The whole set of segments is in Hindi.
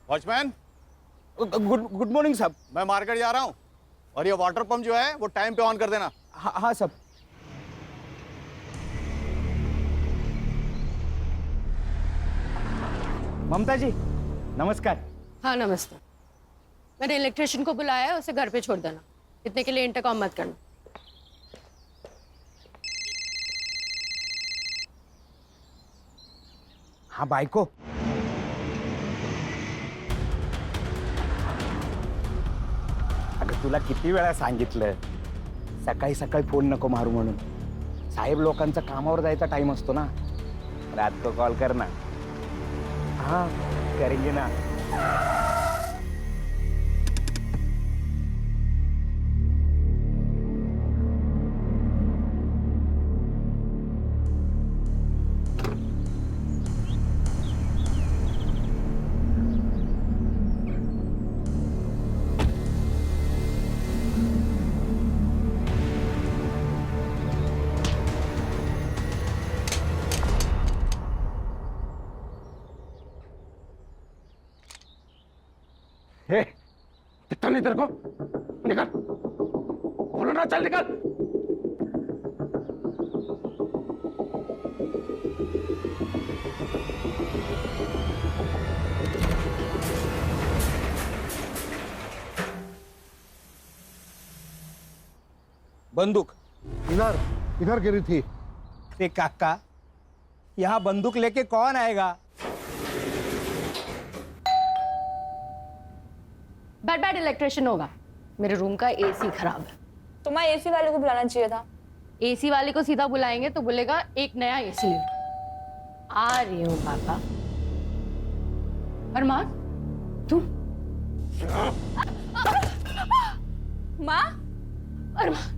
वॉचमैन, गुड गुड मॉर्निंग साहब। मैं मार्केट जा रहा हूँ और ये वाटर पंप जो है वो टाइम पे ऑन कर देना। हाँ हाँ साहब। ममता जी नमस्कार। हाँ नमस्ते। मैंने इलेक्ट्रिशियन को बुलाया है, उसे घर पे छोड़ देना। इतने के लिए इंटरकॉम मत करना। हाँ बायको, अगं तुला किती वेळा सांगितलं सकाळी सकाळी फोन नको मारू म्हणून. साहेब लोकांचा कामावर जायचा टाइम असतो ना. रात को कॉल कर ना. हाँ करेंगे ना. हे दिखता नहीं तेरे को? निकल, बोलो ना, चल निकल। बंदूक इधर इधर गिरी थी। ते काका, यहाँ बंदूक लेके कौन आएगा? बैड बैड इलेक्ट्रिशियन होगा। मेरे रूम का एसी खराब है। तुम्हारे एसी वाले को बुलाना चाहिए था। एसी वाले को सीधा बुलाएंगे तो बोलेगा एक नया एसी ले। आ रही हूँ पापा। अरमान तू? माँ, अरमान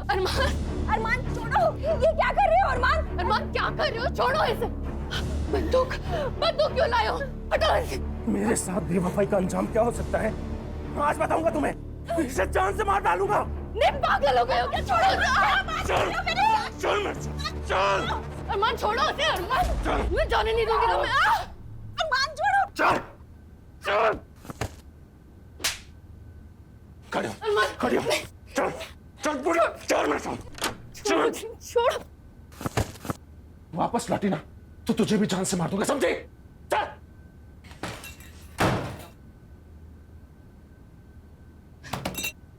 अरमान अरमान छोड़ो, ये क्या कर रहे हो अरमान? अरमान क्या कर रहे हो? छोड़ो इसे। बंदूक बंदूक क्यों लाए हो? हटाओ इसे। मेरे साथ बेवफाई का अंजाम क्या हो सकता है आज बताऊंगा तुम्हें। इसे जान से मार डालूंगा। नहीं पागल हो गए हो क्या? छोड़ो चल चल चल अरमान, छोड़ो उसे। अरमान मैं जाने नहीं दूंगी तुम्हें। अरमान छोड़ो। चल चल खड़े हो, अरमान खड़े हो, चल चल बुढ़ा, चल मेरे साथ चल। छोड़ो। वापस लौटी ना तो तुझे भी जान से मार दूंगा, समझे? चल।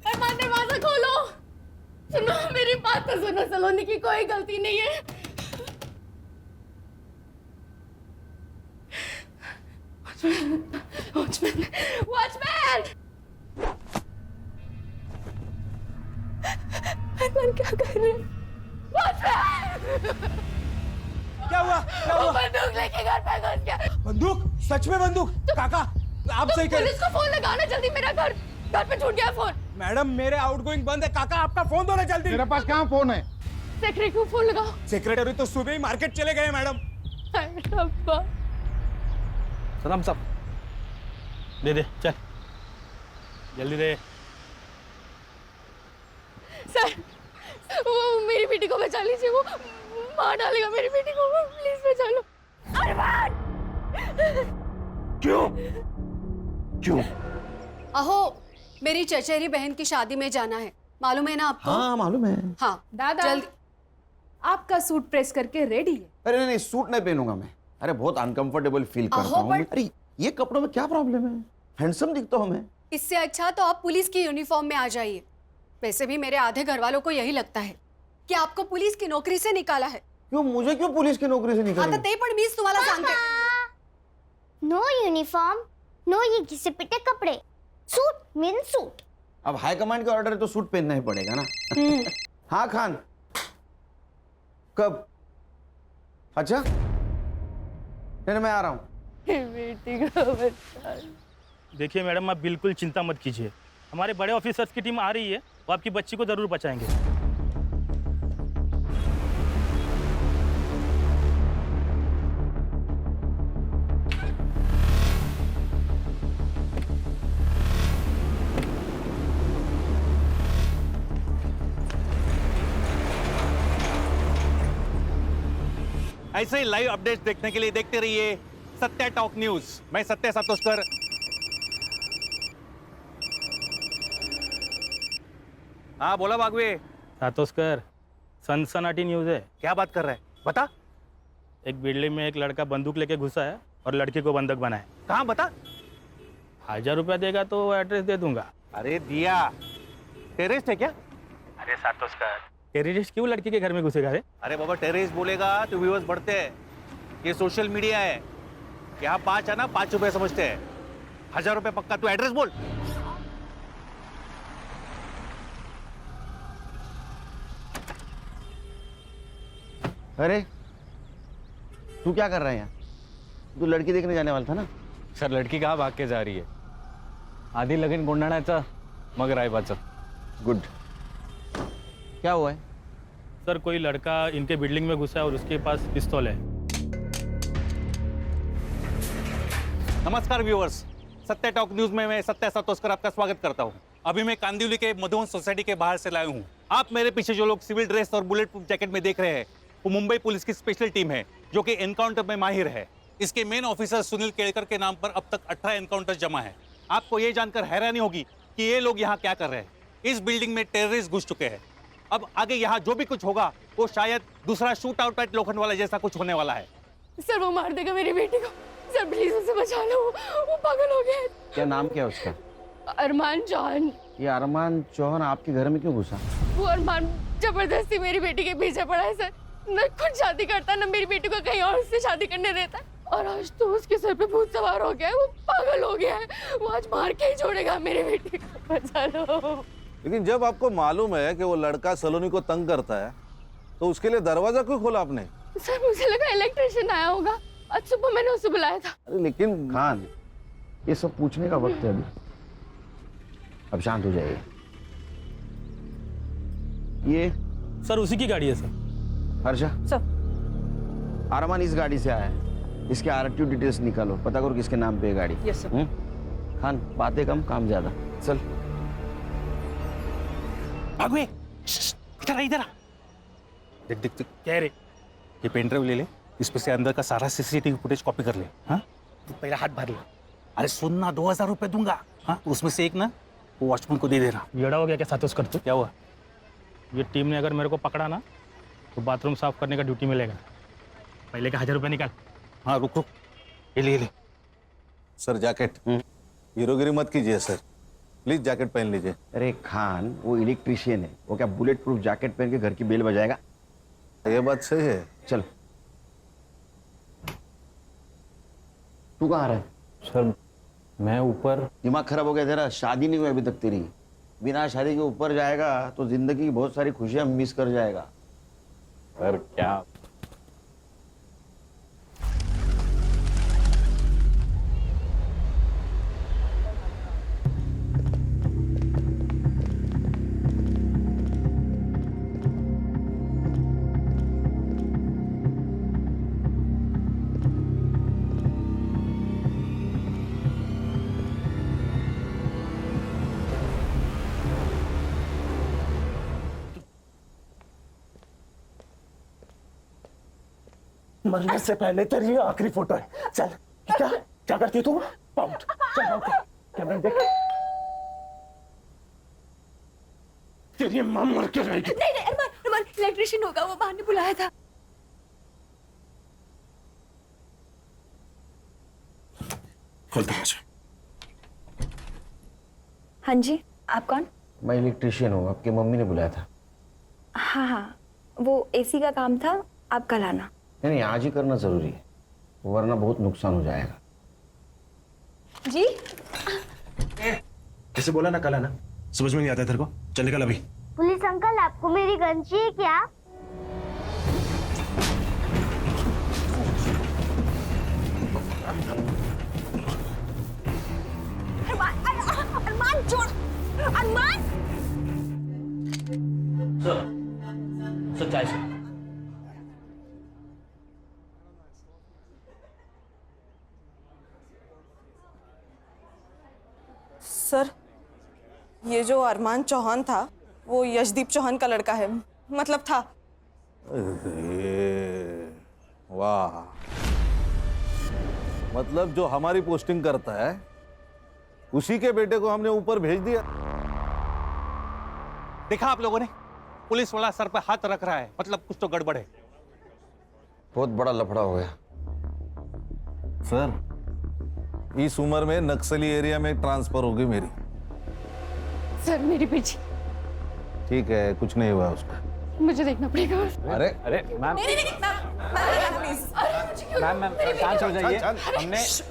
अरमान दरवाजा खोलो। सुनो मेरी बात तो सुनो। सलोनी की कोई गलती नहीं है। Watchman watchman. अरमान क्या कर रहे हैं? वॉचमैन क्या हुआ? क्या वो हुआ? बंदूक लेके घर पे घुस गया। बंदूक? सच में बंदूक? काका आप सही कह रहे पुलिस को फोन लगाना जल्दी। मेरा घर पे छूट गया फोन। मैडम मेरे आउटगोइंग बंद है। काका आपका फोन दो ना जल्दी। तेरे पास कहाँ फोन है? सेक्रेटरी को फोन लगाओ। सेक्रेटरी तो सुबह ही मार्केट चले गए मैडम। अब्बा सलाम साहब, दे दे चल जल्दी दे। सर वो मेरी बेटी को बचा लीजिए। वो मार डालेगा मेरी बेटी को। प्लीज बचा लो। अरमान क्यों क्यों? अहो मेरी चचेरी बहन की शादी में जाना है, मालूम है ना आपको? हाँ मालूम है। हाँ दादा जल्दी। आपका सूट प्रेस करके रेडी है। अरे नहीं नहीं, सूट नहीं पहनूंगा मैं। अरे बहुत अनकंफर्टेबल फील करता हूँ मैं। अरे ये कपड़ों में क्या प्रॉब्लम है? हैंडसम दिखता हूँ मैं। इससे अच्छा तो आप पुलिस की यूनिफॉर्म में आ जाइए। वैसे भी मेरे आधे घर वालों को यही लगता है कि आपको पुलिस की नौकरी से निकाला है। क्यों मुझे क्यों पुलिस की नौकरी से आता निकालेंगे? ते पण मीच तुम्हाला सांगते। नो यूनिफॉर्म, नो ये घिसे पिटे कपड़े, सूट मीन सूट। अब हाई कमांड का ऑर्डर है तो सूट पहनना ही पड़ेगा ना। हाँ खान, कब? अच्छा नहीं मैं आ रहा हूँ। बेटी को बचा। देखिए मैडम, आप बिल्कुल चिंता मत कीजिए। हमारे बड़े ऑफिसर्स की टीम आ रही है, वो आपकी बच्ची को जरूर बचाएंगे। ऐसे ही लाइव अपडेट्स देखने के लिए देखते रहिए सत्या टॉक न्यूज। मैं सत्य सातोस्कर हाँ बोला बागवे। सातोस्कर, सनसनाटी न्यूज़ है। क्या बात कर रहा है, बता। एक बिल्डिंग में एक लड़का बंदूक लेके घुसा है और लड़की को बंधक बनाए। कहाँ बता। 1000 रुपया देगा तो एड्रेस दे दूंगा। अरे दिया, टेररिस्ट है क्या? अरे सातोस्कर, टेररिस्ट क्यों लड़की के घर में घुसेगा रे? अरे बाबा टेररिस्ट बोलेगा तो व्यूअर्स बढ़ते हैं। ये सोशल मीडिया है, यहाँ 5 है ना, 5 रुपए समझते हैं। 1000 रुपये पक्का, तू एड्रेस बोल। अरे तू क्या कर रहा है यहाँ? तू लड़की देखने जाने वाला था ना? सर लड़की कहाँ भाग के जा रही है? आधी लगीन गोंधळाचं मग रायबाचं. गुड. क्या हुआ है? सर कोई लड़का इनके बिल्डिंग में घुसा है और उसके पास पिस्तौल है। नमस्कार व्यूअर्स, सत्य टॉक न्यूज में मैं सत्य सातोस्कर आपका स्वागत करता हूं। अभी मैं कांदिवली के मधुवन सोसाइटी के बाहर से लाया हूं। आप मेरे पीछे जो लोग सिविल ड्रेस और बुलेट प्रूफ जैकेट में देख रहे हैं वो मुंबई पुलिस की स्पेशल टीम है जो कि एनकाउंटर में माहिर है। इसके मेन ऑफिसर सुनील केड़कर के नाम पर अब तक 18 एनकाउंटर जमा है। आपको ये जानकर हैरानी होगी कि ये लोग यहाँ क्या कर रहे हैं। इस बिल्डिंग में टेररिस्ट घुस चुके हैं। अब आगे यहाँ जो भी कुछ होगा वो शायद दूसरा शूट आउट एट लोखंडवाला जैसा कुछ होने वाला है। सर वो मार देगा मेरी बेटी को। सर प्लीज उसे बचा लो, वो पागल हो गया है। क्या नाम क्या है उसका? अरमान चौहान। ये अरमान चौहान आपके घर में क्यों घुसा? वो अरमान जबरदस्ती मेरी बेटी के पीछे पड़ा है सर। न खुद शादी करता, न मेरी बेटी को कहीं और से शादी करने देता। और आज तो उसके सर पे भूत सवार हो गया है, वो पागल हो गया है। वो आज मार के ही छोड़ेगा मेरी बेटी को। बचा लो। लेकिन जब आपको मालूम है कि वो लड़का सलोनी को तंग करता है तो उसके लिए दरवाजा क्यों खोला आपने? सर मुझे लगा इलेक्ट्रिशियन आया होगा, आज सुबह मैंने उसे बुलाया था। अरे लेकिन खान, ये सब पूछने का वक्त है अभी। अब शांत हो जाइए। ये सर उसी की गाड़ी है सर। हर्षा सर। अरमान इस गाड़ी से आया है। इसके आरटीओ डिटेल्स निकालो, पता करो किसके नाम पे है गाड़ी। Yes sir. खान बातें कम काम ज्यादा। चल भागवे, इधर आ, इधर आ। देख देख देख, क्या रे? ये पेन ड्राइव ले ले, इसमें से अंदर का सारा सीसीटीवी फुटेज कॉपी कर ले। हाँ तू पहला हाथ भर ले। अरे सुन ना, 2000 रुपए दूंगा। हाँ उसमें से एक ना वो वॉचमैन को दे देना। येड़ा हो गया क्या सातोस्कर तू? क्या हुआ? ये टीम ने अगर मेरे को पकड़ा ना तो बाथरूम साफ करने का ड्यूटी मिलेगा। पहले का 1000 रुपया निकाल। हाँ रुक रुक, ये ले ले। सर जैकेट, हीरोगिरी मत कीजिए सर, प्लीज जैकेट पहन लीजिए। अरे खान, वो इलेक्ट्रिशियन है, वो क्या बुलेट प्रूफ जैकेट पहन के घर की बेल बजाएगा? ये बात सही है। चल। तू कहाँ रहा है? सर मैं ऊपर। दिमाग खराब हो गया तेरा? शादी नहीं हुई अभी तक तेरी। बिना शादी के ऊपर जाएगा तो जिंदगी की बहुत सारी खुशियां मिस कर जाएगा। सर क्या? मरने से पहले तेरी ये आखिरी फोटो है। चल। क्या क्या करती है तू? पाउंड। चल पाउंड, कैमरा देख। तेरी मां मर के रहेगी। नहीं नहीं अरमान, अरमान इलेक्ट्रिशियन होगा, वो बाहर ने बुलाया था। खोल दरवाजा। हाँ जी, आप कौन? मैं इलेक्ट्रिशियन हूँ, आपकी मम्मी ने बुलाया था। हाँ हाँ, वो एसी का काम था, आप कल आना। नहीं नहीं, आज ही करना जरूरी है, वरना बहुत नुकसान हो जाएगा। जी ऐसे बोला ना कल आना, समझ में नहीं आता तेरे को? चल निकल अभी। पुलिस अंकल, आपको मेरी गन चाहिए क्या? अरमान छोड़। अरमान सर चाय सर। सर, ये जो अरमान चौहान था वो यशदीप चौहान का लड़का है, मतलब था। वाह, मतलब जो हमारी पोस्टिंग करता है उसी के बेटे को हमने ऊपर भेज दिया। देखा आप लोगों ने, पुलिस वाला सर पर हाथ रख रहा है, मतलब कुछ तो गड़बड़ है। बहुत बड़ा लफड़ा हो गया। सर इस उम्र में नक्सली एरिया में ट्रांसफर होगी मेरी। सर मेरी पीछी, ठीक है, कुछ नहीं हुआ उसका। मुझे देखना पड़ेगा। अरे अरे मैम मैम मैम शांत हो जाइए।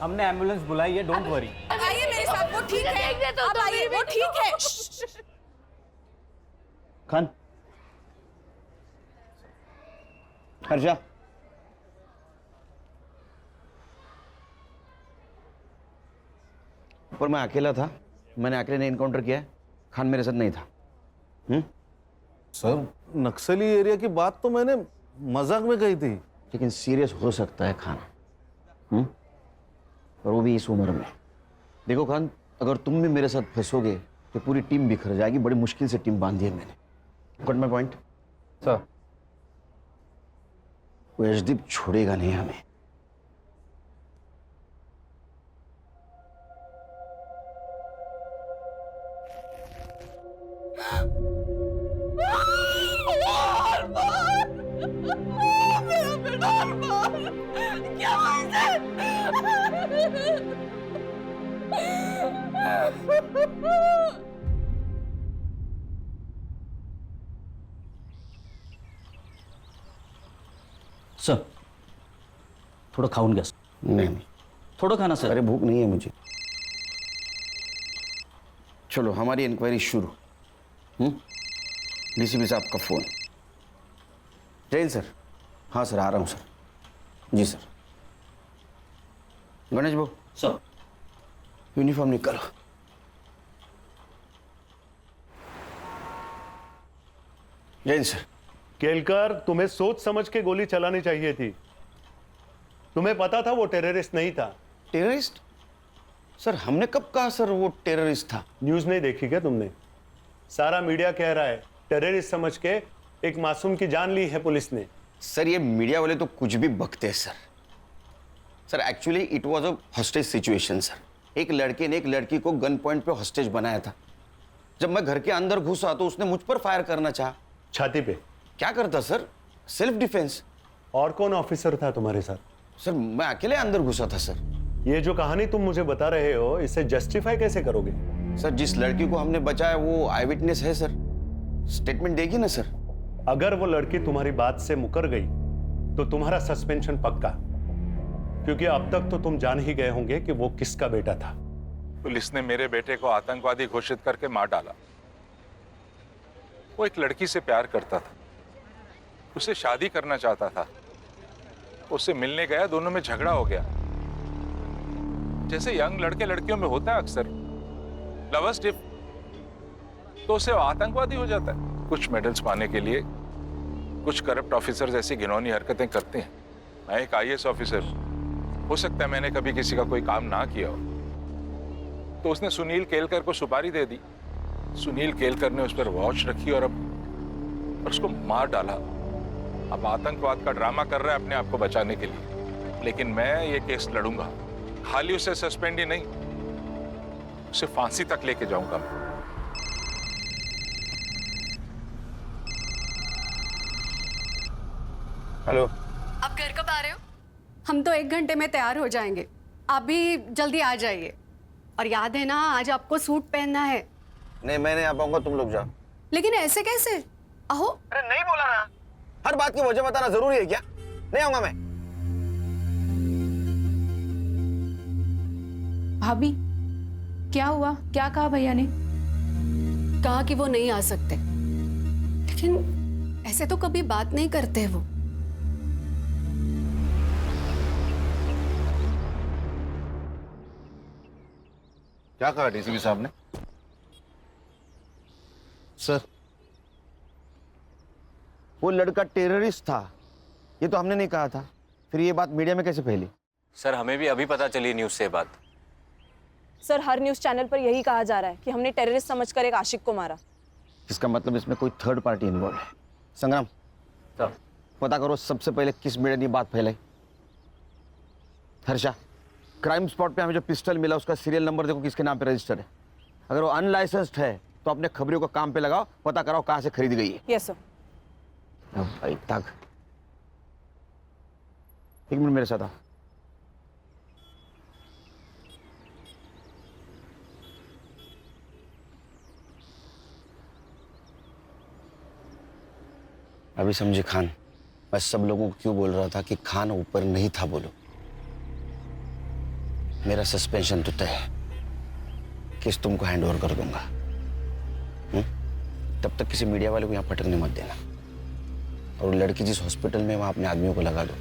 हमने एम्बुलेंस बुलाई है, डोंट वरी। आइए मेरे साथ, वो ठीक है। अब आइए, वो ठीक है। खान, हर्षा, पर मैं अकेला था, मैंने अकेले ने इनकाउंटर किया है, खान मेरे साथ नहीं था। सर नक्सली एरिया की बात तो मैंने मजाक में कही थी। लेकिन सीरियस हो सकता है खान, और वो भी इस उम्र में। देखो खान, अगर तुम भी मेरे साथ फंसोगे तो पूरी टीम बिखर जाएगी। बड़ी मुश्किल से टीम बांधी है मैंने। Got my point? सर वो यशदीप छोड़ेगा नहीं हमें। सर थोडं खाऊन घ्या. नहीं, थोडं खाना सर. अरे भूख नहीं है मुझे. चलो हमारी इंक्वायरी शुरू. डीसीपी साहब का फोन. जैन सर. हाँ सर, आ रहा हूँ सर. जी सर. गणेश भाऊ. सर. यूनिफॉर्म निकालो. जैन सर. केलकर, तुम्हें सोच समझ के गोली चलानी चाहिए थी. तुम्हें पता था वो टेररिस्ट नहीं था. टेररिस्ट? सर हमने कब कहा सर वो टेररिस्ट था? न्यूज नहीं देखी क्या तुमने? सारा मीडिया कह रहा है टेररिस्ट समझ के एक मासूम की जान ली है पुलिस ने. सर ये मीडिया वाले तो कुछ भी बकते हैं sir. Sir actually it was a hostage situation sir. एक लड़के ने एक लड़की को गन पॉइंट पे हॉस्टेज बनाया था. जब मैं घर के अंदर घुसा तो उसने मुझ पर फायर करना चाहा. छाती पे. क्या करता सर? Self defence. और कौन ऑफिसर था तुम्हारे साथ? सर मैं अकेले अंदर घुसा था सर. ये जो कहानी तुम मुझे बता रहे हो इसे जस्टिफाई कैसे करोगे? सर जिस लड़की को हमने बचाया वो आई विटनेस है सर. स्टेटमेंट देगी ना सर. अगर वो लड़की तुम्हारी बात से मुकर गई तो तुम्हारा सस्पेंशन पक्का, क्योंकि अब तक तो तुम जान ही गए होंगे कि वो किसका बेटा था. पुलिस ने मेरे बेटे को आतंकवादी घोषित करके मार डाला. वो एक लड़की से प्यार करता था, उसे शादी करना चाहता था. उससे मिलने गया, दोनों में झगड़ा हो गया. जैसे यंग लड़के लड़कियों में होता है अक्सर, लवर्स डिप, तो उससे आतंकवादी हो जाता है. कुछ मेडल्स पाने के लिए कुछ करप्ट ऑफिसर्स ऐसी घिनौनी हरकतें करते हैं. मैं एक आईएएस ऑफिसर, हो सकता है मैंने कभी किसी का कोई काम ना किया हो. तो उसने सुनील केलकर को सुपारी दे दी. सुनील केलकर ने उस पर वॉच रखी और अब उसको मार डाला. अब आतंकवाद का ड्रामा कर रहा है अपने आप को बचाने के लिए. लेकिन मैं ये केस लड़ूंगा. खाली उसे सस्पेंड ही नहीं, उसे फांसी तक लेके जाऊंगा. हेलो. आप घर कब आ रहे हो? हम तो 1 घंटे में तैयार हो जाएंगे. आप भी जल्दी आ जाइए. और याद है ना, आज आपको सूट पहनना है. नहीं मैं नहीं आ पाऊंगा, तुम लोग जाओ. लेकिन ऐसे कैसे? अहो. अरे नहीं बोला ना. हर बात की वजह बताना जरूरी है क्या? नहीं आऊंगा मैं. भाभी क्या हुआ? क्या कहा भैया ने? कहा कि वो नहीं आ सकते. लेकिन ऐसे तो कभी बात नहीं करते वो. क्या कहा डीसीपी साहब ने? सर वो लड़का टेररिस्ट था, ये तो हमने नहीं कहा था. फिर ये बात मीडिया में कैसे फैली? सर हमें भी अभी पता चली न्यूज़ से बात. सर हर न्यूज चैनल पर यही कहा जा रहा है कि हमने टेररिस्ट समझकर एक आशिक को मारा. इसका मतलब इसमें कोई थर्ड पार्टी इन्वॉल्व है. संग्राम सर पता करो सबसे पहले किस मीडिया ने बात फैलाई. हर्षा, क्राइम स्पॉट पे हमें जो पिस्टल मिला उसका सीरियल नंबर देखो किसके नाम पे रजिस्टर्ड है. अगर वो अनलाइसेंस्ड है तो अपने खबरियों को काम पे लगाओ, पता कराओ कहाँ से खरीद गई है। Yes sir. अब भाई तक 1 मिनट मेरे साथ आओ। अभी समझे खान, मैं सब लोगों को क्यों बोल रहा था कि खान ऊपर नहीं था बोलो। मेरा सस्पेंशन तो तय है, केस तुमको हैंड ओवर कर दूंगा। तब तक किसी मीडिया वाले को यहाँ पटकने मत देना। और वो लड़की जिस हॉस्पिटल में, वहां अपने आदमियों को लगा दो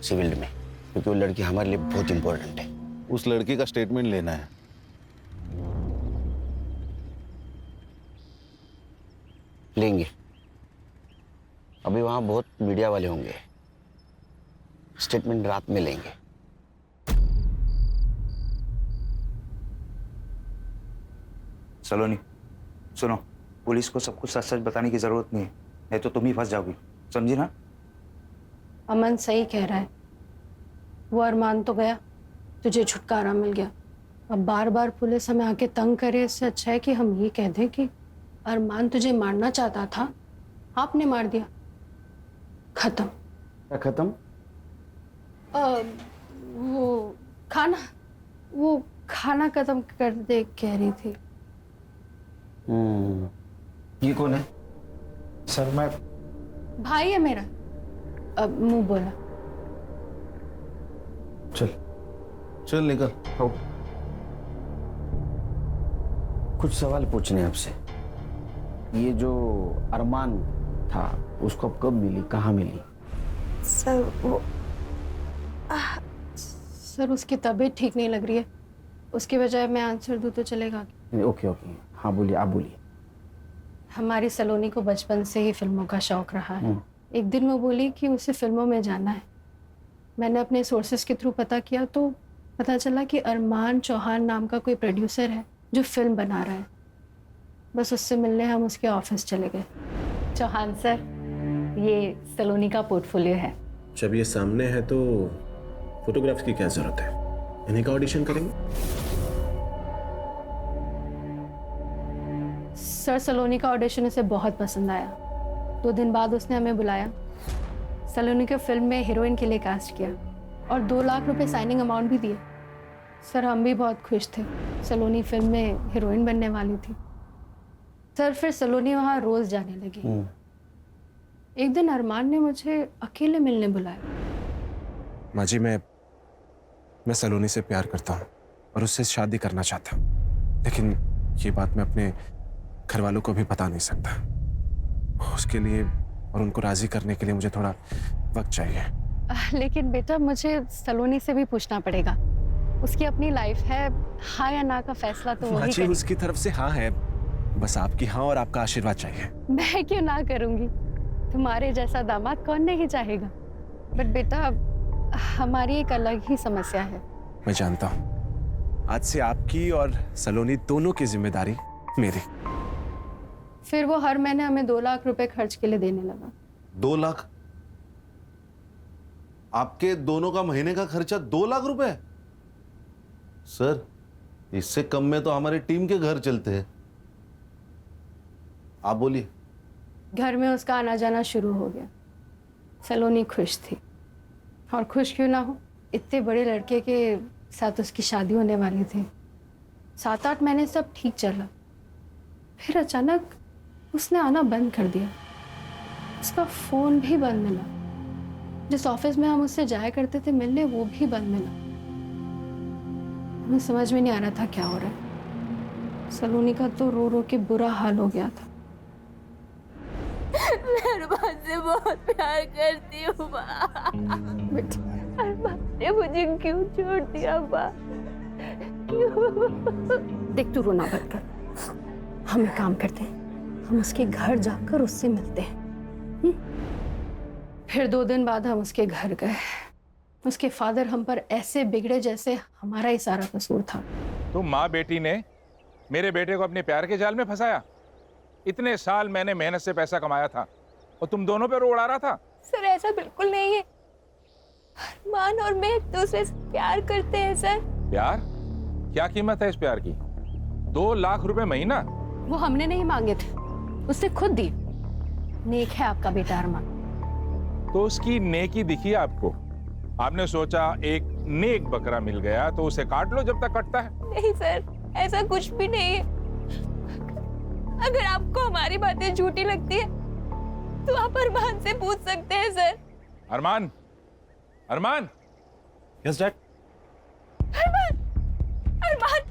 सिविल में, क्योंकि वो लड़की हमारे लिए बहुत इंपॉर्टेंट है। उस लड़की का स्टेटमेंट लेना है। लेंगे, अभी वहां बहुत मीडिया वाले होंगे, स्टेटमेंट रात में लेंगे। सलोनी सुनो, पुलिस को सब कुछ सच सच बताने की जरूरत नहीं है तो तुम ही फंस जाओगी, समझी ना? अमन सही कह रहा है, वो अरमान तो गया, तुझे छुटकारा मिल गया। अब बार बार पुलिस हमें आके तंग करे, इससे अच्छा है कि हम ये कह दें कि अरमान तुझे मारना चाहता था, आपने मार दिया, खत्म। क्या खत्म? वो खाना खत्म कर दे कह रही थी। ये कौन है? सर मैं भाई है मेरा। अब मुंह बोला। चल निकल। कुछ सवाल पूछने हैं आपसे। ये जो अरमान था, उसको अब कब मिली, कहाँ मिली? सर वो सर उसकी तबीयत ठीक नहीं लग रही है, उसकी बजाय मैं आंसर दूं तो चलेगा? ओके ओके, हाँ बोलिए, आप बोलिए। हमारी सलोनी को बचपन से ही फिल्मों का शौक रहा है। एक दिन वो बोली कि उसे फिल्मों में जाना है। मैंने अपने सोर्सेस के थ्रू पता किया तो पता चला कि अरमान चौहान नाम का कोई प्रोड्यूसर है जो फिल्म बना रहा है। बस उससे मिलने हम उसके ऑफिस चले गए। चौहान सर, ये सलोनी का पोर्टफोलियो है। जब ये सामने है तो फोटोग्राफ्स की क्या जरूरत है, इन्हीं का ऑडिशन करेंगे। सर, सलोनी का ऑडिशन उसे बहुत पसंद आया। 2 दिन बाद उसने हमें बुलाया, सलोनी को फिल्म में हीरोइन के लिए कास्ट किया और 2 लाख रुपए साइनिंग अमाउंट भी दिए। सर, हम भी बहुत खुश थे, सलोनी फिल्म में हीरोइन बनने वाली थी। सर, फिर सलोनी वहाँ रोज जाने लगी। एक दिन अरमान ने मुझे अकेले मिलने बुलाया। माँ जी, मैं सलोनी से प्यार करता हूँ और उससे शादी करना चाहता हूँ, लेकिन ये बात मैं अपने घर वालों को भी बता नहीं सकता। उसके लिए और उनको राजी करने के लिए मुझे थोड़ा वक्त चाहिए। लेकिन बेटा, मुझे सलोनी से भी पूछना पड़ेगा, उसकी अपनी लाइफ है, हाँ या ना का फैसला तो वही करेगी। उसकी तरफ से हाँ है, बस आपकी हाँ और आपका आशीर्वाद चाहिए। मैं क्यों ना करूंगी, तुम्हारे जैसा दामाद कौन नहीं चाहेगा। बट बेटा, हमारी एक अलग ही समस्या है। मैं जानता हूँ, आज से आपकी और सलोनी दोनों की जिम्मेदारी मेरी। फिर वो हर महीने हमें 2 लाख रुपए खर्च के लिए देने लगा। 2 लाख? आपके दोनों का महीने का खर्चा 2 लाख रुपए? सर, इससे कम में तो हमारी टीम के घर चलते हैं। आप बोलिए। घर में उसका आना जाना शुरू हो गया। सलोनी खुश थी, और खुश क्यों ना हो, इतने बड़े लड़के के साथ उसकी शादी होने वाली थी। 7-8 महीने सब ठीक चला, फिर अचानक उसने आना बंद कर दिया। उसका फोन भी बंद मिला, जिस ऑफिस में हम उससे जाया करते थे मिलने, वो भी बंद मिला। हमें समझ में नहीं आ रहा था क्या हो रहा है। सलोनी का तो रो रो के बुरा हाल हो गया था। मैं अरमान से बहुत प्यार करती हूँ माँ। अरमान ने मुझे क्यों छोड़ दिया माँ? देख, तू रोना बंद कर। हम एक काम करते हैं, हम उसके घर जाकर उससे मिलते हैं। फिर 2 दिन बाद हम उसके घर गए। उसके फादर हम पर ऐसे बिगड़े जैसे हमारा ही सारा कसूर था। तो माँ बेटी ने मेरे बेटे को अपने प्यार के जाल में फंसाया। इतने साल मैंने मेहनत से पैसा कमाया था और तुम दोनों पे रो उड़ा रहा था। सर, ऐसा बिल्कुल नहीं है। अरमान और मैं एक दूसरे से प्यार करते हैं सर। प्यार? क्या कीमत है इस प्यार की? 2 लाख रुपए महीना? वो हमने नहीं मांगे थे, उसने खुद दिए। नेक है आपका बेटा अरमान। तो उसकी नेकी दिखी आपको? आपने सोचा एक नेक बकरा मिल गया तो उसे काट लो जब तक कटता है। नहीं सर, ऐसा कुछ भी नहीं है। अगर आपको हमारी बातें झूठी लगती है तो आप अरमान से पूछ सकते हैं sir. Arman, Arman. Yes dad. Arman, Arman,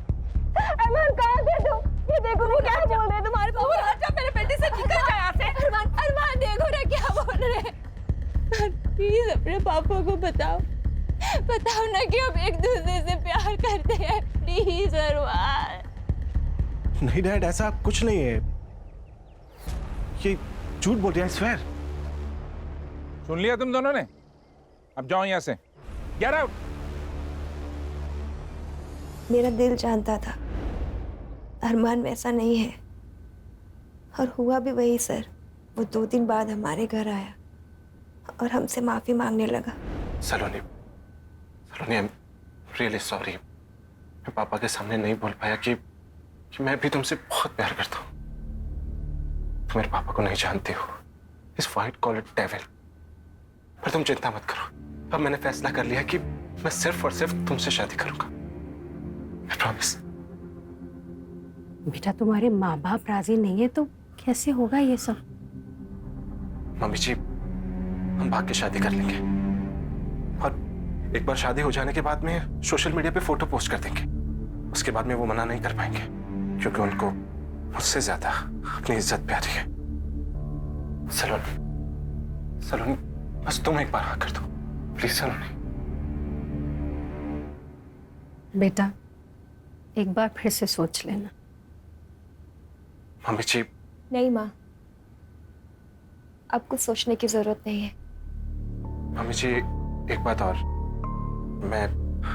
Arman कहाँ थे तुम? ये देखो वो क्या बोल रहे हैं तुम्हारे पापा। अच्छा मेरे बेटे से निकल जाए यहाँ से। अरमान, अरमान देखो ना क्या बोल रहे हैं। प्लीज अपने पापा को बताओ, बताओ ना कि हम एक दूसरे से प्यार करते हैं। प्लीज अरमान। नहीं डैड, ऐसा कुछ नहीं है, ये झूठ बोल रहे हैं, स्वेयर। सुन लिया तुम दोनों ने? अब जाओ यहाँ से, गेट आउट। मेरा दिल जानता था अरमान वैसा नहीं है, और हुआ भी वही सर। वो 2 दिन बाद हमारे घर आया और हमसे माफी मांगने लगा। सलोनी, सलोनी, आई एम रियली सॉरी। मैं पापा के सामने नहीं बोल पाया कि मैं भी तुमसे बहुत प्यार करता हूँ। तुम मेरे पापा को नहीं जानते हो, इस व्हाइट कॉलर डेविल। पर तुम चिंता मत करो, अब मैंने फैसला कर लिया कि मैं सिर्फ और सिर्फ तुमसे शादी करूंगा। I promise। बेटा तुम्हारे माँ बाप राजी नहीं है तो कैसे होगा ये सब? मम्मी जी, हम भाग के शादी कर लेंगे, और एक बार शादी हो जाने के बाद में सोशल मीडिया पे फोटो पोस्ट कर देंगे। उसके बाद में वो मना नहीं कर पाएंगे, क्योंकि उनको मुझसे ज्यादा अपनी इज्जत प्यारी है। सलोनी, सलोनी, बस तुम एक बार हाँ कर दो प्लीज। सलोनी बेटा एक बार फिर से सोच लेना। मम्मी जी। नहीं माँ, अब कुछ सोचने की जरूरत नहीं है। मम्मी जी एक बात और, मैं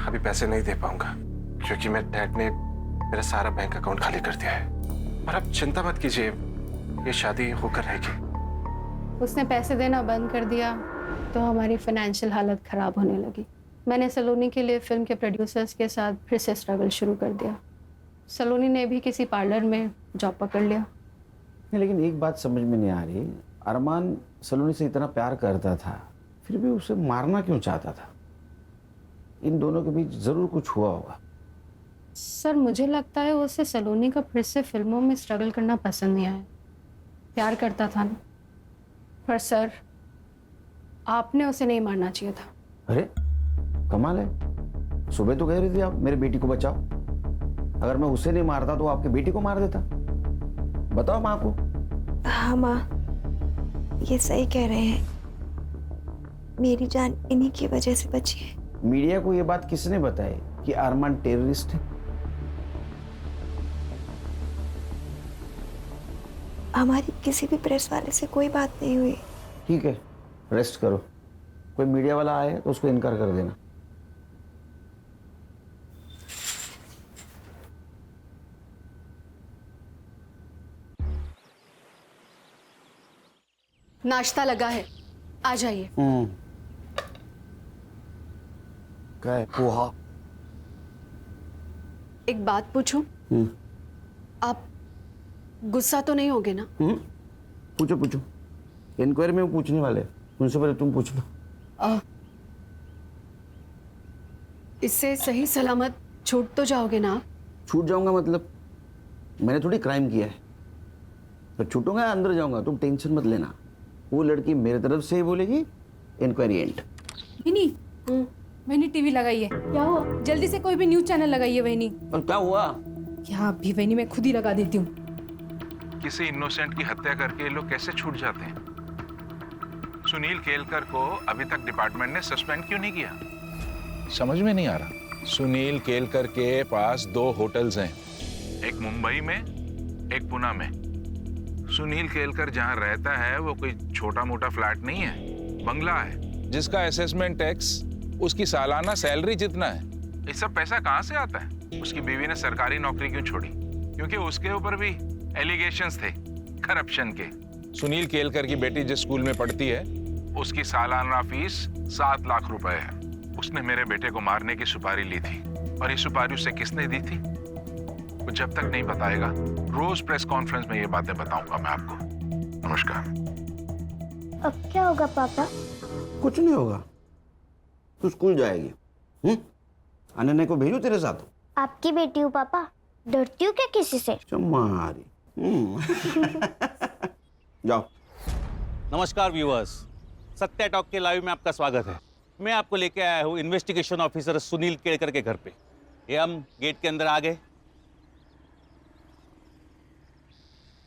अभी पैसे नहीं दे पाऊंगा क्योंकि मेरे डैड ने मेरा सारा बैंक अकाउंट खाली कर दिया है। और आप चिंता मत कीजिए, ये शादी होकर रहेगी। उसने पैसे देना बंद कर दिया तो हमारी फाइनेंशियल हालत खराब होने लगी। मैंने सलोनी के लिए फिल्म के प्रोड्यूसर्स के साथ फिर से स्ट्रगल शुरू कर दिया। सलोनी ने भी किसी पार्लर में जॉब पकड़ लिया। नहीं, लेकिन एक बात समझ में नहीं आ रही, अरमान सलोनी से इतना प्यार करता था, फिर भी उसे मारना क्यों चाहता था? इन दोनों के बीच जरूर कुछ हुआ होगा। सर मुझे लगता है उसे सलोनी का फिर से फिल्मों में स्ट्रगल करना पसंद नहीं आया। प्यार करता था ना। पर सर आपने उसे नहीं मारना चाहिए था। अरे कमाल है, सुबह तो कह रही थी आप मेरे बेटी को बचाओ। अगर मैं उसे नहीं मारता तो आपकी बेटी को मार देता। बताओ माँ को। हाँ माँ, ये सही कह रहे हैं। मेरी जान इन्हीं की वजह से बची है। मीडिया को ये बात किसने बताई कि अरमान टेररिस्ट है? हमारी किसी भी प्रेस वाले से कोई बात नहीं हुई। ठीक है, रेस्ट करो। कोई मीडिया वाला आए तो उसको इनकार कर देना। नाश्ता लगा है, आ जाइए। क्या है? पोहा। एक बात पूछूं? आप गुस्सा तो नहीं होगे ना? पूछो पूछो, इंक्वायरी में वो पूछने वाले, उनसे पहले तुम पूछ लो। इससे सही सलामत छूट तो जाओगे ना आप? छूट जाऊंगा मतलब? मैंने थोड़ी क्राइम किया है, तो छूटूंगा या अंदर जाऊंगा? तुम टेंशन मत लेना, वो लड़की मेरे तरफ से ही बोलेगी, इंक्वायरी एंड। वहीनी, वहीनी टीवी लगाइए। क्या हुआ? जल्दी से कोई भी न्यूज चैनल लगाइए वहीनी। और क्या हुआ? क्या अभी वहीनी मैं खुद ही लगा देती हूँ। किसी इनोसेंट की हत्या करके ये लोग कैसे छूट जाते हैं? सुनील केलकर को अभी तक डिपार्टमेंट ने सस्पेंड क्यों नहीं किया? समझ में नहीं आ रहा। सुनील केलकर के पास 2 होटल्स हैं, एक मुंबई में, एक पुणे में। सुनील केलकर जहां रहता है वो कोई छोटा मोटा फ्लैट नहीं है, बंगला है, जिसका असेसमेंट टैक्स उसकी सालाना सैलरी जितना है। ये सब पैसा कहां से आता है? उसकी बीवी ने सरकारी नौकरी क्यों छोड़ी? क्योंकि उसके ऊपर भी एलिगेशंस थे करप्शन के। सुनील केलकर की बेटी जिस स्कूल में पढ़ती है उसकी सालाना फीस 7 लाख रुपए है। उसने मेरे बेटे को मारने की सुपारी ली थी, और ये सुपारी उसे किसने दी थी? वो जब तक नहीं बताएगा रोज प्रेस कॉन्फ्रेंस में ये बातें बताऊंगा मैं आपको। नमस्कार। अब क्या होगा पापा? कुछ नहीं होगा, तू स्कूल जाएगी। अनन्या को भेजो तेरे साथ? आपकी बेटी हूँ पापा, डरती हूँ क्या किसी से? चमारी। जाओ। नमस्कार व्यूअर्स, सत्या टॉक के लाइव में आपका स्वागत है। मैं आपको लेके आया हूँ इन्वेस्टिगेशन ऑफिसर सुनील केड़कर के घर पे। ये हम गेट के अंदर आ गए।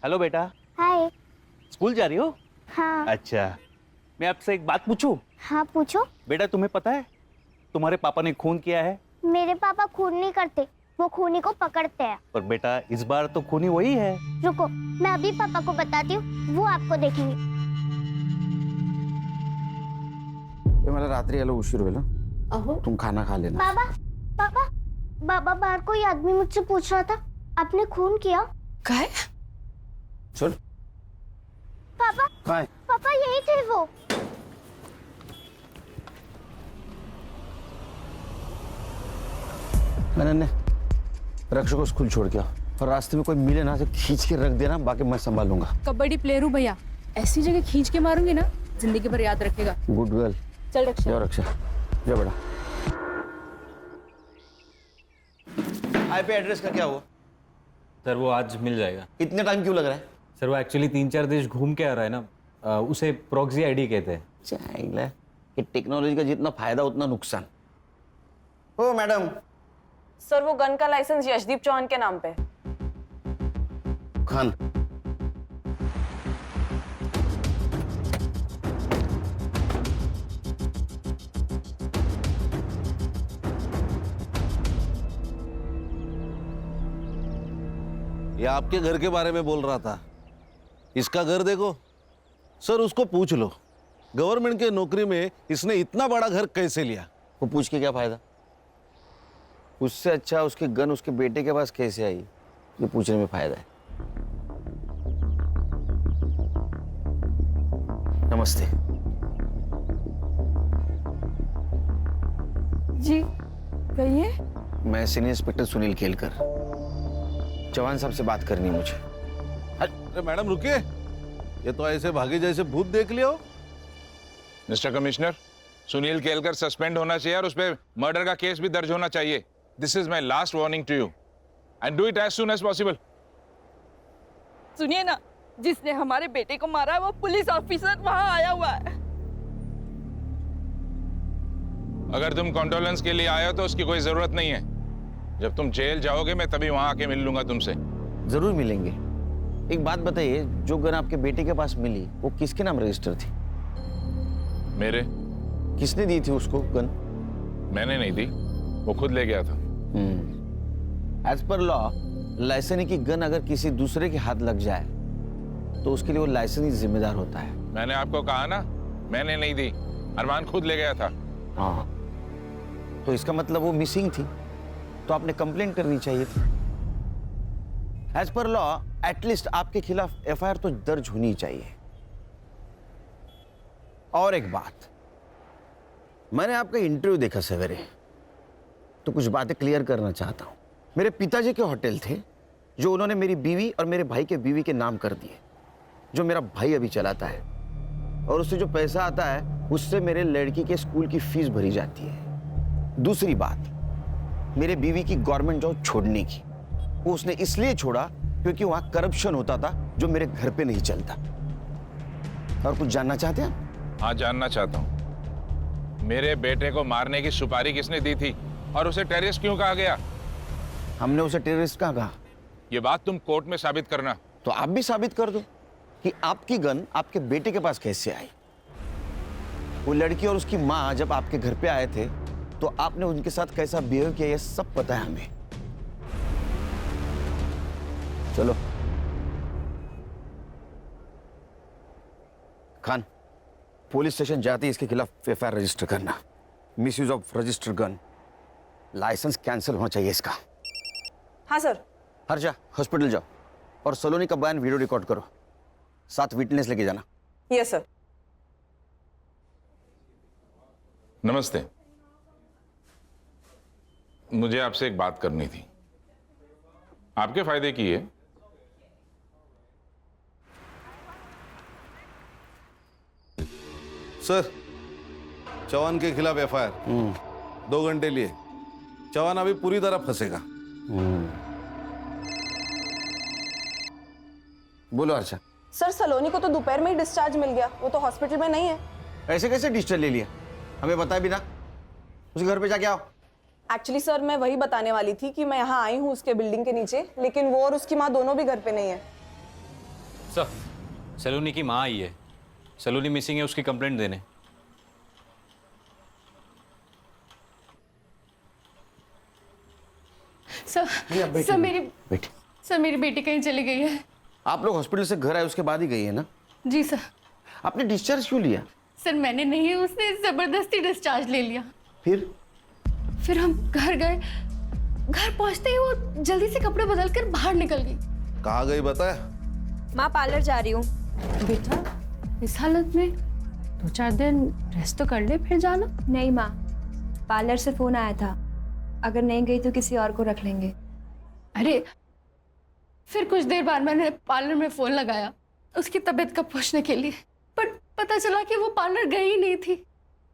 हेलो बेटा। हाय। स्कूल जा रही हो? हाँ। अच्छा, मैं आपसे एक बात पूछूं? हाँ पूछो। बेटा तुम्हें पता है तुम्हारे पापा ने खून किया है? मेरे पापा खून नहीं करते, वो खूनी को पकड़ते हैं। पर बेटा इस बार तो खूनी वही है। रुको, मैं अभी पापा को बताती हूँ, वो आपको देखेंगे। मला रात्री यायला उशीर होईल ना, अहो तुम खाना खा लेना। बाबा पापा, बाबा बाहर कोई आदमी मुझसे पूछ रहा था, आपने खून किया? काय? चल। पापा काय? पापा यही थे वो। अनन्या, रक्षक को स्कूल छोड़ के आओ और रास्ते में कोई मिले ना तो खींच के रख देना, बाकी मैं संभालूंगा। कबड्डी प्लेयर हूँ भैया, ऐसी जगह खींच के मारूंगी ना जिंदगी भर याद रखेगा। Good girl. चल रक्षा। जाओ रक्षा, जाओ बेटा। आईपी एड्रेस का क्या हुआ? सर वो आज मिल जाएगा। इतने टाइम क्यों लग रहा है? सर वो एक्चुअली 3-4 देश घूम के आ रहा है ना, उसे प्रॉक्सी आईडी कहते हैं। चाहिए कि टेक्नोलॉजी का जितना फायदा उतना नुकसान। ओ मैडम। सर वो गन का लाइसेंस यशदीप चौहान के नाम पे। खान। ये आपके घर के बारे में बोल रहा था। इसका घर देखो सर, उसको पूछ लो गवर्नमेंट के नौकरी में इसने इतना बड़ा घर कैसे लिया। वो पूछ के क्या फायदा? उससे अच्छा उसके गन उसके बेटे के पास कैसे आई, ये पूछने में फायदा है। नमस्ते। जी कहिए। मैं सीनियर इंस्पेक्टर सुनील केलकर, चौहान साहब से बात करनी है मुझे। अरे मैडम रुकिए, ये तो ऐसे भागे जैसे भूत देख लिया हो। Mister commissioner, Sunil Kelkar suspend होना चाहिए और उस पर मर्डर का केस भी दर्ज होना चाहिए। This is my last warning to you and do it as soon as possible. सुनिए ना, जिसने हमारे बेटे को मारा है वो पुलिस ऑफिसर वहां आया हुआ है। अगर तुम कॉन्डोलेंस के लिए आए हो तो उसकी कोई जरूरत नहीं है। जब तुम जेल जाओगे मैं तभी वहां आके मिल लूंगा तुमसे। जरूर मिलेंगे। एक बात बताइए, जो गन आपके बेटे के पास मिली वो किसके नाम रजिस्टर थी? मेरे। किसने दी थी उसको गन? मैंने नहीं दी, वो खुद ले गया था। एज पर लॉ, लाइसेंस की गन अगर किसी दूसरे के हाथ लग जाए तो उसके लिए वो लाइसेंस ही जिम्मेदार होता है। मैंने आपको कहा ना, मैंने नहीं दी, अरमान खुद ले गया था। हाँ, तो इसका मतलब वो मिसिंग थी, तो आपने कंप्लेंट करनी चाहिए थी। एज पर लॉ एटलीस्ट आपके खिलाफ एफआईआर तो दर्ज होनी चाहिए। और एक बात, मैंने आपका इंटरव्यू देखा सवेरे, तो कुछ बातें क्लियर करना चाहता हूं। मेरे पिताजी के होटल थे जो उन्होंने मेरी बीवी और मेरे भाई के बीवी के नाम कर दिए, जो मेरा भाई अभी चलाता है, और उससे जो पैसा आता है उससे मेरे लड़की के स्कूल की फीस भरी जाती है। दूसरी बात, मेरे बीवी की गवर्नमेंट जॉब छोड़ने की, वो उसने इसलिए छोड़ा क्योंकि वहां करप्शन होता था जो मेरे घर पे नहीं चलता। और कुछ जानना चाहते हैं? हाँ, जानना चाहता हूं। मेरे बेटे को मारने की सुपारी किसने दी थी और उसे टेररिस्ट क्यों कहा गया? हमने उसे टेररिस्ट कहाँ कहा? ये बात तुम कोर्ट में साबित करना। तो आप भी साबित कर दो कि आपकी गन आपके बेटे के पास कैसे आई। वो लड़की और उसकी माँ जब आपके घर पे आए थे तो आपने उनके साथ कैसा बिहेव किया, ये सब पता है हमें। चलो खान, पुलिस स्टेशन जाते ही इसके खिलाफ एफआईआर रजिस्टर करना। Misuse of registered gun, license cancel होना चाहिए इसका। हाँ सर। हर्षा, हॉस्पिटल जाओ और सलोनी का बयान वीडियो रिकॉर्ड करो, साथ विटनेस लेके जाना। Yes sir. नमस्ते, मुझे आपसे एक बात करनी थी। आपके फायदे की है। सर, चौहान के खिलाफ एफआईआर 2 घंटे लिए। चौहान अभी पूरी तरह फंसेगा। बोलो अर्चा। सर सलोनी को तो दोपहर में ही डिस्चार्ज मिल गया, वो तो हॉस्पिटल में नहीं है। ऐसे कैसे डिस्चार्ज ले लिया, हमें बताया भी ना। उसके घर पे जाके आओ। एक्चुअली सर मैं वही बताने वाली थी कि मैं यहाँ आई हूँ उसके बिल्डिंग के नीचे, लेकिन वो और उसकी माँ दोनों भी घर पे नहीं है। सर, सलोनी की माँ आई है। सलोनी मिसिंग है, उसकी कंप्लेंट देने। सर मेरी बेटी कहीं चली गई है। आप लोग हॉस्पिटल से घर आए उसके बाद ही गई है ना? जी सर। आपने डिस्चार्ज क्यों लिया? सर मैंने नहीं, उसने जबरदस्ती डिस्चार्ज ले लिया। फिर हम घर गए। घर पहुंचते ही वो जल्दी से कपड़े बदलकर बाहर निकल गई। कहाँ गई बताया? माँ पार्लर जा रही हूँ। बेटा इस हालत में 2-4 दिन रेस्ट तो कर ले, फिर जाना। नहीं माँ, पार्लर से फोन आया था, अगर नहीं गई तो किसी और को रख लेंगे। अरे फिर कुछ देर बाद मैंने पार्लर में फोन लगाया उसकी तबीयत का पूछने के लिए, पर पता चला कि वो पार्लर गई ही नहीं थी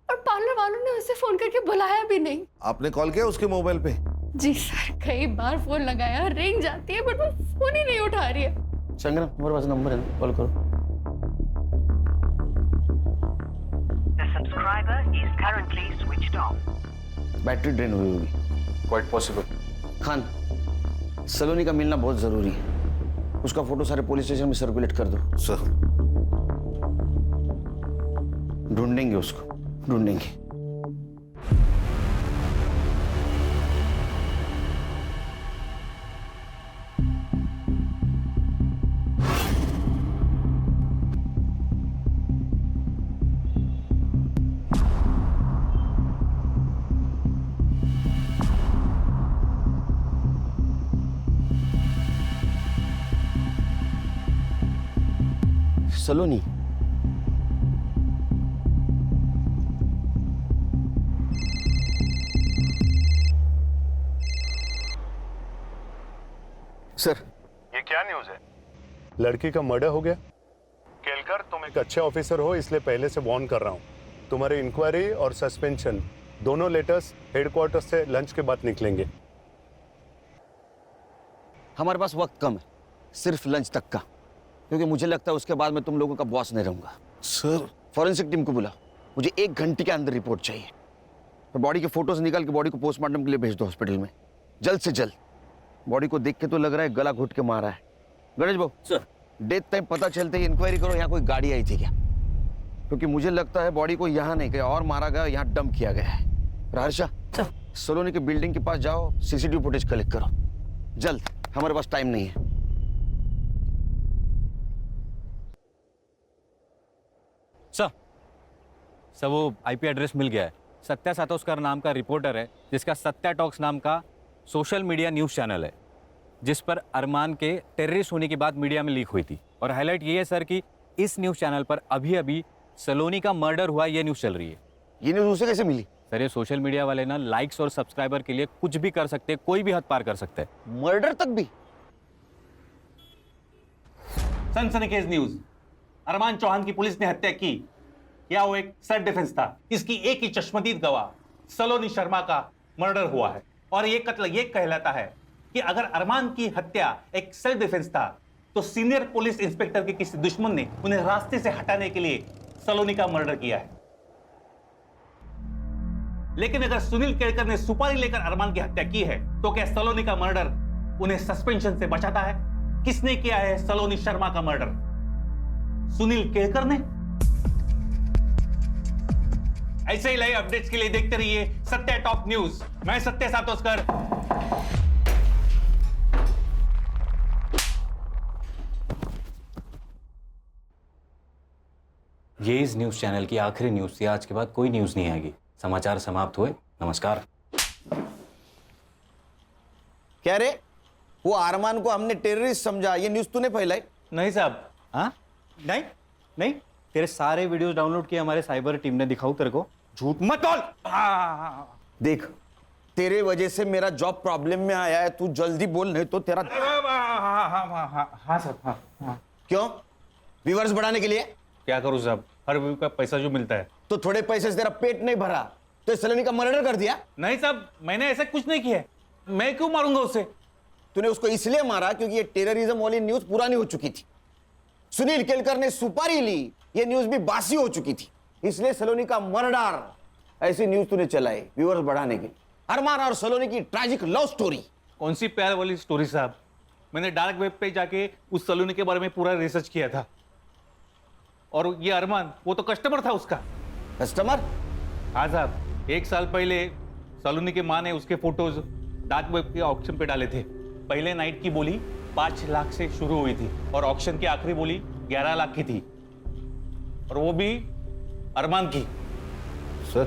और पार्लर वालों ने उसे फोन करके बुलाया भी नहीं। आपने कॉल किया उसके मोबाइल पे? जी सर, कई बार फोन लगाया, रिंग जाती है बट वो फोन ही नहीं उठा रही है। संगना, तुम्हारे पास नंबर है ना, कॉल करो। बैटरी ड्रेन हुई होगी। Quite possible. खान, सलोनी का मिलना बहुत जरूरी है। उसका फोटो सारे पुलिस स्टेशन में सर्कुलेट कर दो। सर ढूंढेंगे उसको, ढूंढेंगे। सलोनी, सर ये क्या न्यूज़ है? लड़की का मर्डर हो गया। केलकर, तुम एक अच्छे ऑफिसर हो इसलिए पहले से वार्न कर रहा हूँ। तुम्हारी इंक्वायरी और सस्पेंशन दोनों लेटर्स हेडक्वार्टर से लंच के बाद निकलेंगे। हमारे पास वक्त कम है, सिर्फ लंच तक का, क्योंकि मुझे लगता है उसके बाद मैं तुम लोगों का बॉस नहीं रहूंगा। सर फॉरेंसिक टीम को बुला, मुझे 1 घंटे के अंदर रिपोर्ट चाहिए। तो बॉडी के फोटोज निकाल के बॉडी को पोस्टमार्टम के लिए भेज दो हॉस्पिटल में, जल्द से जल्द। बॉडी को देख के तो लग रहा है गला घुट के मारा है। गणेश बाबू सर, डेथ टाइम पता चलते ही इंक्वायरी करो यहाँ कोई गाड़ी आई थी क्या, क्योंकि मुझे लगता है बॉडी को यहाँ नहीं, कहीं और मारा गया, यहाँ डंप किया गया है। हर्षा, सलोनी के बिल्डिंग के पास जाओ, सीसीटीवी फुटेज कलेक्ट करो जल्द, हमारे पास टाइम नहीं है। सर वो आईपी एड्रेस मिल गया है। सत्या सातोस्कर नाम का रिपोर्टर है जिसका सत्या टॉक्स नाम का सोशल मीडिया न्यूज़ चैनल है, जिस पर अरमान के टेररिस्ट होने की बात मीडिया में लीक हुई थी। और हाईलाइट ये है सर कि इस न्यूज़ चैनल पर अभी अभी सलोनी का मर्डर हुआ, ये न्यूज़ चल रही है। ये न्यूज़ उसे कैसे मिली? सर ये सोशल मीडिया वाले ना लाइक्स और सब्सक्राइबर के लिए कुछ भी कर सकते हैं, कोई भी हद पार कर सकते हैं। मर्डर तक भी? सनसनीखेज न्यूज। अरमान चौहान की पुलिस ने हत्या की या वो एक सेल्फ डिफेंस था, इसकी एक ही चश्मदीद गवाह सलोनी शर्मा का मर्डर हुआ है। और ये कत्ल ये कहलाता है कि अगर अरमान की हत्या एक सेल्फ डिफेंस था तो सीनियर पुलिस इंस्पेक्टर के किसी दुश्मन ने उन्हें रास्ते से हटाने के लिए सलोनी का मर्डर किया है। लेकिन अगर सुनील केड़कर ने सुपारी लेकर अरमान की हत्या की है तो क्या सलोनी का मर्डर उन्हें सस्पेंशन से बचाता है? किसने किया है सलोनी शर्मा का मर्डर? सुनील केड़कर ने? ऐसे ही लाइव अपडेट्स के लिए देखते रहिए सत्या टॉप न्यूज। मैं सत्य सातोस्कर। ये इस न्यूज़ चैनल की आखिरी न्यूज़ थी। आज के बाद कोई न्यूज़ नहीं आएगी। समाचार समाप्त हुए। नमस्कार। क्या रे, वो अरमान को हमने टेररिस्ट समझा, ये न्यूज़ तूने फैलाई? नहीं साहब। हाँ नहीं नहीं, तेरे सारे वीडियोस डाउनलोड किए हमारे साइबर टीम ने। दिखाऊं तेरे को? झूठ मत बोल। देख, तेरे वजह से मेरा जॉब प्रॉब्लम में आया है, तू जल्दी बोल नहीं तो तेरा। हाँ सर, हाँ। क्यों? व्यूअर्स बढ़ाने के लिए? क्या करूँ साहब, हर व्यू का पैसा जो मिलता है। तो थोड़े पैसे से तेरा पेट नहीं भरा तो सलोनी का मर्डर कर दिया? नहीं साहब, मैंने ऐसा कुछ नहीं किया। मैं क्यों मारूंगा उसे? तूने उसको इसलिए मारा क्योंकि ये टेररिज्म वाली न्यूज पुरानी हो चुकी थी। सुनील केलकर ने सुपारी ली, ये न्यूज भी बासी हो चुकी थी, इसलिए सलोनी का मर्डर ऐसी न्यूज तूने चलाई व्यूअर्स बढ़ाने के लिए। अरमान और सलोनी की ट्रैजिक लव स्टोरी। कौन सी प्यार वाली स्टोरी साहब? मैंने डार्क वेब पे जाके उस सलोनी के बारे में पूरा रिसर्च किया था। और ये अरमान, वो तो कस्टमर था उसका। कस्टमर? हाँ साहब, 1 साल पहले सलोनी की माँ ने उसके फोटोज डार्क वेब के ऑक्शन पे डाले थे। पहले नाइट की बोली 5 लाख से शुरू हुई थी और ऑक्शन की आखिरी बोली 11 लाख की थी, और वो भी अरमान की। सर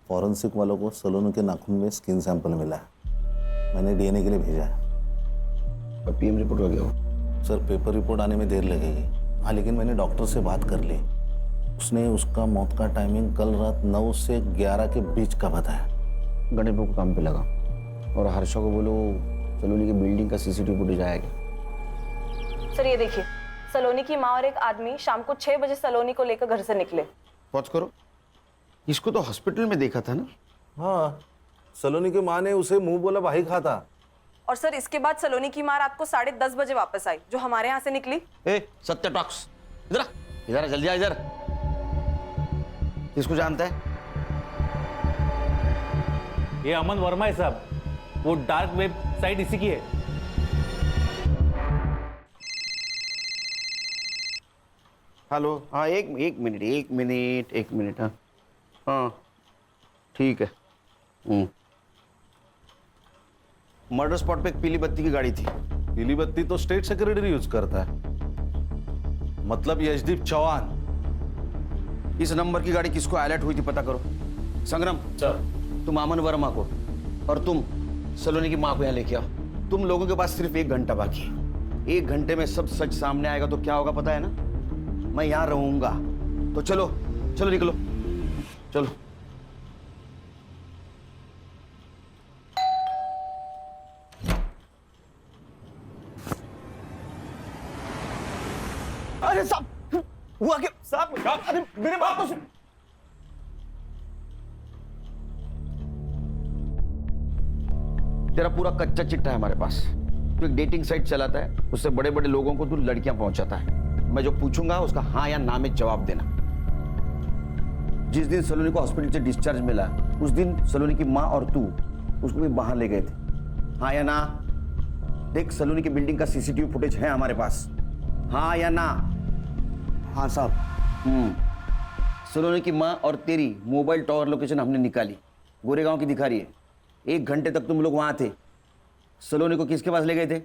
फॉरेंसिक वालों को सलोनी के नाखून में स्किन सैंपल मिला है, मैंने डीएनए के लिए भेजा है। और पीएम रिपोर्ट हो गया हो? सर पेपर रिपोर्ट आने में देर लगेगी। हाँ, लेकिन मैंने डॉक्टर से बात कर ली, उसने उसका मौत का टाइमिंग कल रात 9 से 11 के बीच का बताया। गणेश को काम पे लगा और हर्षा को बोलो सलोनी की बिल्डिंग का सीसीटीवी फुटेज आएगा। सर ये देखिए, सलोनी की माँ और एक आदमी शाम को 6 बजे सलोनी को लेकर घर से निकले। पॉज करो, इसको तो हॉस्पिटल में देखा था ना? हाँ, सलोनी की माँ ने उसे मुंह बोला भाई खाता। और सर इसके बाद सलोनी की माँ रात को 10:30 बजे वापस आई, जो हमारे यहाँ से निकली। सत्य टॉक्स, इधर इधर जल्दी आ इधर। किसको जानता है? ये अमन वर्मा है साहब, वो डार्क वेब साइट इसी की है। हेलो, हाँ एक मिनट। हाँ ठीक है। मर्डर स्पॉट पे एक पीली बत्ती की गाड़ी थी। पीली बत्ती तो स्टेट सेक्रेटरी यूज करता है, मतलब यशदीप चौहान। इस नंबर की गाड़ी किसको अलर्ट हुई थी पता करो। संग्राम सर, तुम अमन वर्मा को और तुम सलोनी की माँ को यहाँ लेके आओ। तुम लोगों के पास सिर्फ 1 घंटा बाकी है। 1 घंटे में सब सच सामने आएगा तो क्या होगा पता है ना? मैं यहाँ रहूंगा। तो चलो चलो निकलो, चलो। अरे साहब, हुआ क्या साहब? अरे मेरे बात तो सुन। तेरा पूरा कच्चा चिट्ठा है हमारे पास। तू एक डेटिंग साइट चलाता है, उससे बड़े बड़े लोगों को तू लड़कियां पहुंचाता है। मैं जो पूछूंगा उसका हाँ या ना में जवाब देना। जिस दिन सलोनी को हॉस्पिटल से डिस्चार्ज मिला, उस दिन सलोनी की माँ और तू उसको भी बाहर ले गए थे। हाँ या ना? देख, सलोनी की बिल्डिंग का सीसीटीवी फुटेज है हमारे पास। हाँ या ना? हाँ साहब। सलोनी की माँ और तेरी मोबाइल टावर लोकेशन हमने निकाली, गोरेगांव की दिखा रही है। 1 घंटे तक तुम लोग वहां थे। सलोनी को किसके पास ले गए थे?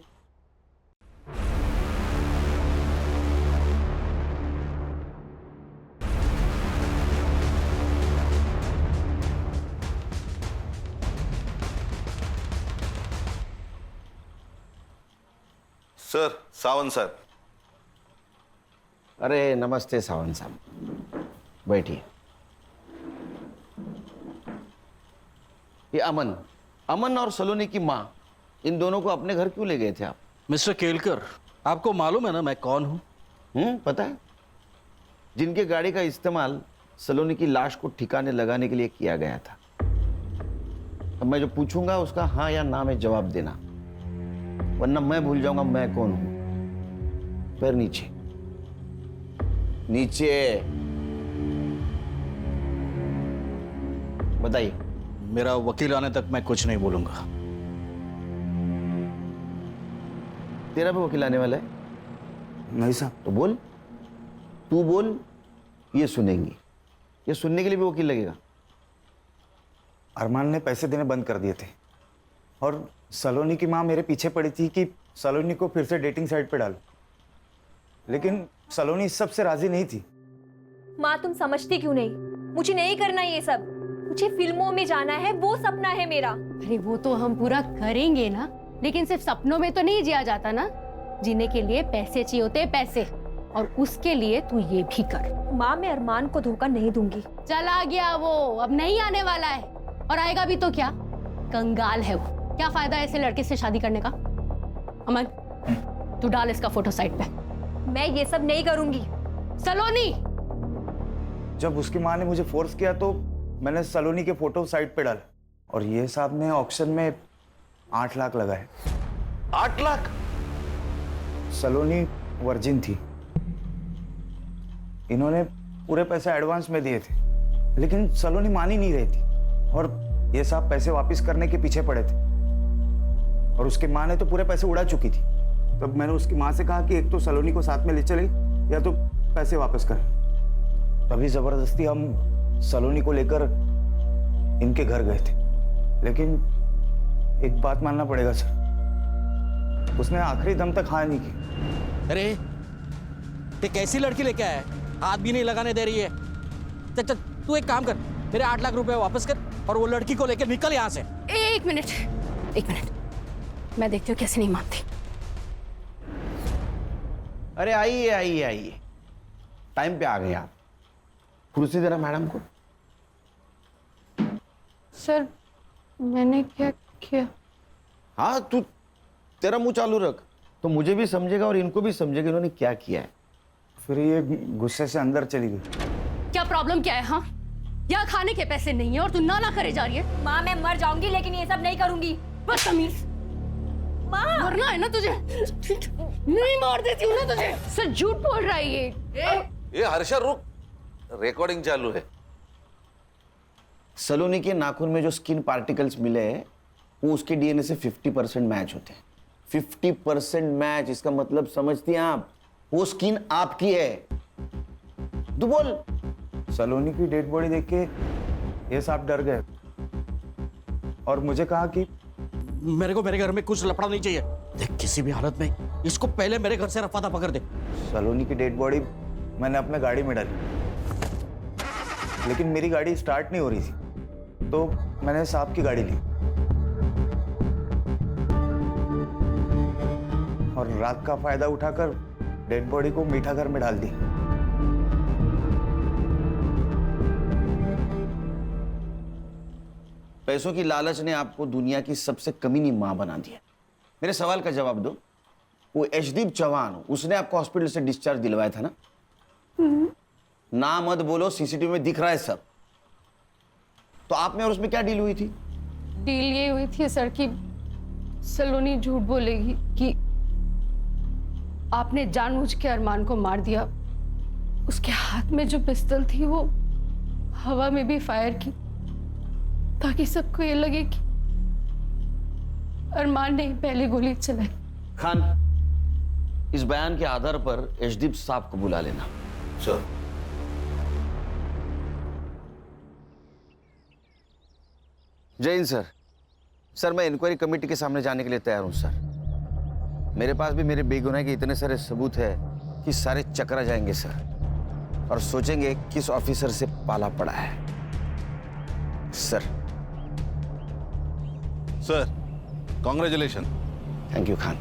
Sir, Sawant sir. अरे नमस्ते सावंत साहब, बैठिए। ये अमन और सलोनी की माँ, इन दोनों को अपने घर क्यों ले गए थे आप? मिस्टर केलकर, आपको मालूम है ना मैं कौन हूं? पता है। जिनके गाड़ी का इस्तेमाल सलोनी की लाश को ठिकाने लगाने के लिए किया गया था। अब मैं जो पूछूंगा उसका हाँ या ना में जवाब देना, वरना मैं भूल जाऊंगा मैं कौन हूं। पैर नीचे, नीचे। बताइए। मेरा वकील आने तक मैं कुछ नहीं बोलूंगा। तेरा भी वकील आने वाला है? नहीं साहब। तो बोल, तू बोल, ये सुनेंगे। ये सुनने के लिए भी वकील लगेगा। अरमान ने पैसे देने बंद कर दिए थे और सलोनी की माँ मेरे पीछे पड़ी थी कि सलोनी को फिर से डेटिंग साइट पे डालो, लेकिन सलोनी इस सब से राजी नहीं थी। माँ तुम समझती क्यों नहीं? मुझे नहीं करना ये सब, मुझे फिल्मों में जाना है, वो सपना है मेरा। अरे वो तो हम पूरा करेंगे ना, लेकिन सिर्फ सपनों में तो नहीं जिया जाता ना। जीने के लिए पैसे चाहिए होते हैं, पैसे। और उसके लिए तू ये भी कर। माँ, मैं अरमान को धोखा नहीं दूंगी। चला गया वो, अब नहीं आने वाला है, और आएगा भी तो क्या, कंगाल है वो। क्या फायदा है ऐसे लड़के से शादी करने का। अमन, तू डाल इसका फोटो साइड पे। मैं ये सब नहीं करूंगी। सलोनी, जब उसकी माँ ने मुझे फोर्स किया तो मैंने सलोनी के फोटो साइड पे डाला, और ये साहब ने ऑक्शन में 8 लाख लगाए। 8 लाख? सलोनी वर्जिन थी, इन्होंने पूरे पैसे एडवांस में दिए थे, लेकिन सलोनी मान ही नहीं रही थी, और ये साहब पैसे वापस करने के पीछे पड़े थे, और उसकी माँ ने तो पूरे पैसे उड़ा चुकी थी। तब मैंने उसकी माँ से कहा कि एक तो सलोनी को साथ में ले चले या तो पैसे वापस कर। तभी जबरदस्ती हम सलोनी को लेकर इनके घर गए थे, लेकिन एक बात मानना पड़ेगा सर, उसने आखिरी दम तक हाँ नहीं की। अरे ते कैसी लड़की लेके आया है, हाथ भी नहीं लगाने दे रही है। चल चल, तू एक काम कर, मेरे 8 लाख रुपए वापस कर और वो लड़की को लेकर निकल यहाँ से। एक मिनट, मैं देखती हूँ कैसे नहीं मानती। अरे आइए आइए आइए, टाइम पे आ गए आप। कुर्सी देना मैडम को। सर, मैंने क्या किया? हाँ, तू तेरा मुंह चालू रख, तो मुझे भी समझेगा और इनको भी समझेगा इन्होंने क्या किया है। फिर ये गुस्से से अंदर चली गई। क्या प्रॉब्लम क्या है? हाँ, यहाँ खाने के पैसे नहीं है और तू ना करे जा रही है। माँ, मैं मर जाऊंगी लेकिन ये सब नहीं करूंगी। बदतमीज। माँ, मरना है ना तुझे, नहीं मार देती हूँ ना तुझे। सर झूठ बोल रहा है ये। हर्षा रुक, रिकॉर्डिंग चालू है। सलोनी के नाखून में जो स्किन पार्टिकल्स मिले हैं वो उसके डीएनए से 50% मैच होते हैं। 50% मैच, इसका मतलब समझती हैं आप, वो स्किन आपकी है। तू बोल। सलोनी की डेड बॉडी देख के ये साहब डर गए और मुझे कहा कि मेरे को मेरे घर में कुछ लफड़ा नहीं चाहिए। देख, किसी भी हालत में इसको पहले मेरे घर से रफा दफा कर दे। सलोनी की डेड बॉडी मैंने अपने गाड़ी में डाली, लेकिन मेरी गाड़ी स्टार्ट नहीं हो रही थी, तो मैंने साहब की गाड़ी ली और रात का फायदा उठाकर डेड बॉडी को मीठा घर में डाल दी। पैसों की लालच ने आपको दुनिया की सबसे कमीनी मां बना दिया। मेरे सवाल का जवाब दो, वो यशदीप चौहान, उसने आपको हॉस्पिटल से डिस्चार्ज दिलवाया था ना? ना मत बोलो, सीसीटीवी में दिख रहा है सब। तो आप में और उसमें क्या डील हुई थी? डील ये हुई थी सर कि सलोनी झूठ बोलेगी कि आपने जानबूझ के अरमान को मार दिया। उसके हाथ में जो पिस्तौल थी वो हवा में भी फायर की, ताकि सबको ये लगे कि अरमान ने पहली गोली चलाई। खान, इस बयान के आधार पर यशदीप साहब को बुला लेना। सर। जय हिंद सर। सर, मैं इंक्वायरी कमेटी के सामने जाने के लिए तैयार हूं सर। मेरे पास भी मेरे बेगुनाही के इतने सारे सबूत है कि सारे चकरा जाएंगे सर, और सोचेंगे किस ऑफिसर से पाला पड़ा है। Sir. Sir, congratulation. Thank you Khan.